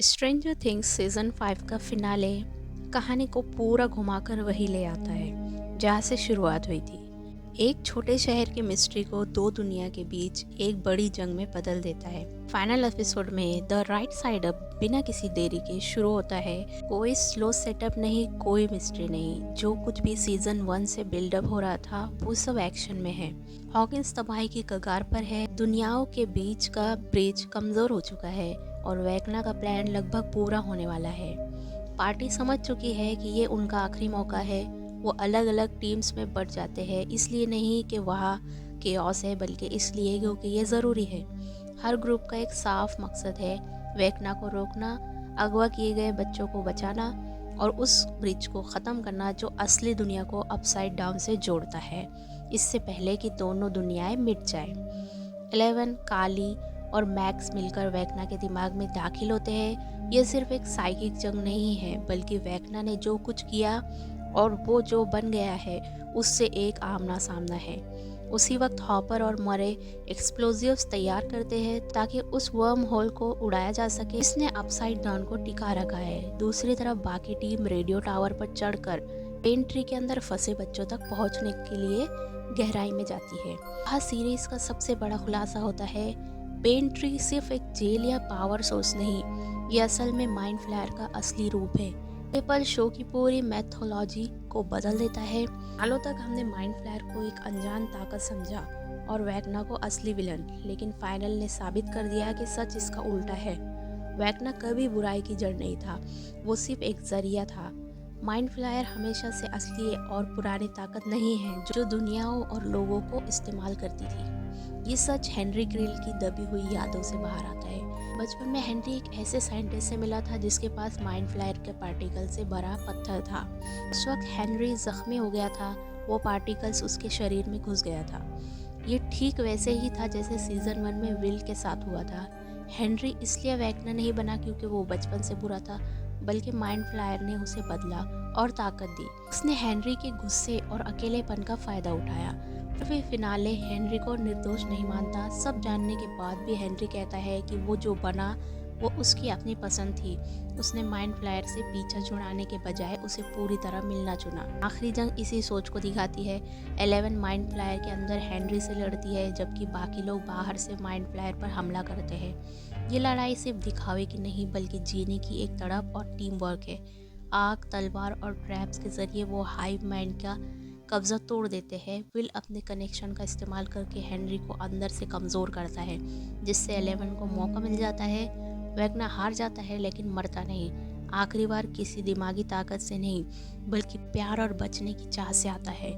Stranger things season 5 का finale कहानी को पूरा घुमाकर वही ले आता है जहाँ से शुरुआत हुई थी। एक छोटे शहर की मिस्ट्री को दो दुनिया के बीच एक बड़ी जंग में बदल देता है। फाइनल एपिसोड में द राइट साइड अप बिना किसी देरी के शुरू होता है। कोई स्लो सेटअप नहीं, कोई मिस्ट्री नहीं। जो कुछ भी सीजन 1 से बिल्डअप हो रहा था वो सब एक्शन में है। हॉकिंस तबाही की कगार पर है। दुनियाओं के बीच का ब्रिज कमजोर हो चुका है और वेकना का प्लान लगभग पूरा होने वाला है। पार्टी समझ चुकी है कि ये उनका आखिरी मौका है। वो अलग अलग टीम्स में बढ़ जाते हैं, इसलिए नहीं कि वहाँ केओस है, बल्कि इसलिए क्योंकि ये ज़रूरी है। हर ग्रुप का एक साफ मकसद है, वेकना को रोकना, अगवा किए गए बच्चों को बचाना और उस ब्रिज को ख़त्म करना जो असली दुनिया को अपसाइड डाउन से जोड़ता है, इससे पहले कि दोनों दुनियाएं मिट जाए। 11, काली और मैक्स मिलकर वेकना के दिमाग में दाखिल होते हैं। ये सिर्फ एक साइकिक जंग नहीं है, बल्कि वेकना ने जो कुछ किया और वो जो बन गया है उससे एक आमना सामना है। उसी वक्त हॉपर और मरे एक्सप्लोजिव्स तैयार करते हैं ताकि उस वर्म होल को उड़ाया जा सके। इसने अपसाइड डाउन को टिका रखा है। दूसरी तरफ बाकी टीम रेडियो टावर पर चढ़कर पेन ट्री के अंदर फंसे बच्चों तक पहुंचने के लिए गहराई में जाती है। यह सीरीज का सबसे बड़ा खुलासा होता है, पेन ट्री सिर्फ एक जेल या पावर सोर्स नहीं, ये असल में माइंड फ्लायर का असली रूप है। ये पल शो की पूरी मैथोलॉजी को बदल देता है। सालों तक हमने माइंड फ्लायर को एक अनजान ताकत समझा और वेकना को असली विलन, लेकिन फाइनल ने साबित कर दिया कि सच इसका उल्टा है। वेकना कभी बुराई की जड़ नहीं था, वो सिर्फ एक जरिया था। माइंड फ्लायर हमेशा से असली और पुरानी ताकत नहीं है जो दुनियाओं और लोगों को इस्तेमाल करती थी। ये सच हेनरी ग्रिल की दबी हुई यादों से बाहर आता है। बचपन में हेनरी एक ऐसे साइंटिस्ट से मिला था जिसके पास माइंड फ्लायर के पार्टिकल से भरा पत्थर था। उस वक्त हेनरी जख्मी हो गया था, वो पार्टिकल्स उसके शरीर में घुस गया था। ये ठीक वैसे ही था जैसे सीजन 1 में विल के साथ हुआ था। हेनरी इसलिए वेकना नहीं बना क्योंकि वो बचपन से बुरा था, बल्कि माइंड फ्लायर ने उसे बदला और ताकत दी। उसने हेनरी के गुस्से और अकेलेपन का फायदा उठाया। फिर फिनाले हेनरी को निर्दोष नहीं मानता। सब जानने के बाद भी हेनरी कहता है कि वो जो बना वो उसकी अपनी पसंद थी। उसने माइंड फ्लायर से पीछा छुड़ाने के बजाय उसे पूरी तरह मिलना चुना। आखिरी जंग इसी सोच को दिखाती है। 11 माइंड फ्लायर के अंदर हेनरी से लड़ती है, जबकि बाकी लोग बाहर से माइंड फ्लायर पर हमला करते हैं। ये लड़ाई सिर्फ दिखावे की नहीं, बल्कि जीने की एक तड़प और टीम वर्क है। आग, तलवार और ट्रैप्स के जरिए वो हाइव माइंड का कब्जा तोड़ देते हैं। विल अपने कनेक्शन का इस्तेमाल करके हेनरी को अंदर से कमज़ोर करता है, जिससे 11 को मौका मिल जाता है। वेकना हार जाता है लेकिन मरता नहीं। आखिरी बार किसी दिमागी ताकत से नहीं, बल्कि प्यार और बचने की चाह से आता है।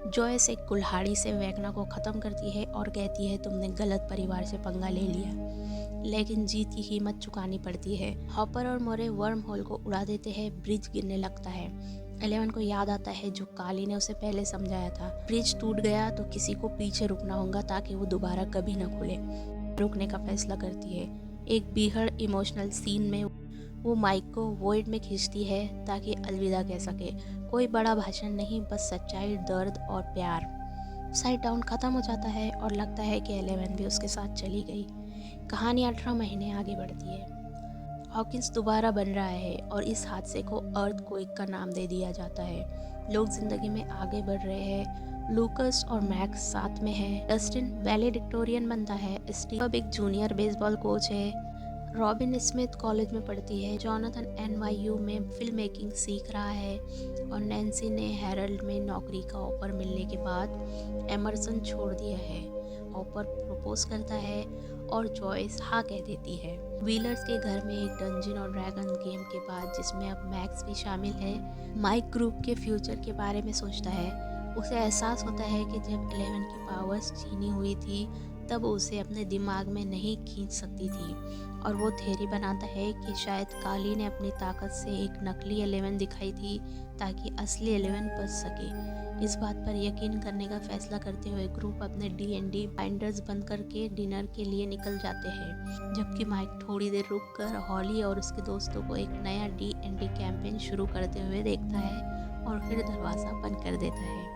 जॉयस एक कुल्हाड़ी से वेकना को ख़त्म करती है और कहती है, तुमने गलत परिवार से पंगा ले लिया। लेकिन जीत की कीमत चुकानी पड़ती है। हॉपर और मोरे वर्म होल को उड़ा देते हैं। ब्रिज गिरने लगता है। 11 को याद आता है जो काली ने उसे पहले समझाया था, ब्रिज टूट गया तो किसी को पीछे रुकना होगा ताकि वो दोबारा कभी न खुले। रुकने का फैसला करती है। एक बेहद इमोशनल सीन में वो माइक को वॉइड में खींचती है ताकि अलविदा कह सके। कोई बड़ा भाषण नहीं, बस सच्चाई, दर्द और प्यार। साइड डाउन खत्म हो जाता है और लगता है कि 11 भी उसके साथ चली गई। कहानी 18 महीने आगे बढ़ती है। हॉकिंस दोबारा बन रहा है और इस हादसे को अर्थक्वेक का नाम दे दिया जाता है। लोग जिंदगी में आगे बढ़ रहे हैं। लूकस और मैक्स साथ में है। डस्टिन वैलेडिक्टोरियन बनता है। स्टीव अब एक जूनियर बेसबॉल कोच है। रॉबिन स्मिथ कॉलेज में पढ़ती है। जॉनथन NYU में फिल्म मेकिंग सीख रहा है और नैन्सी ने हेरल्ड में नौकरी का ऑफर मिलने के बाद एमरसन छोड़ दिया है। ऑफर प्रपोज करता है और जॉयस हाँ कह देती है। व्हीलर्स के घर में एक डंजन और ड्रैगन गेम के बाद, जिसमें अब मैक्स भी शामिल है, माइक ग्रुप के फ्यूचर के बारे में सोचता है। उसे एहसास होता है कि जब 11 की पावर्स छीनी हुई थी तब उसे अपने दिमाग में नहीं खींच सकती थी, और वो थ्योरी बनाता है कि शायद काली ने अपनी ताकत से एक नकली 11 दिखाई थी ताकि असली 11 बच सके। इस बात पर यकीन करने का फैसला करते हुए ग्रुप अपने D&D बाइंडर्स बंद करके डिनर के लिए निकल जाते हैं, जबकि माइक थोड़ी देर रुककर हॉली और उसके दोस्तों को एक नया D&D कैंपेन शुरू करते हुए देखता है और फिर दरवाज़ा बंद कर देता है।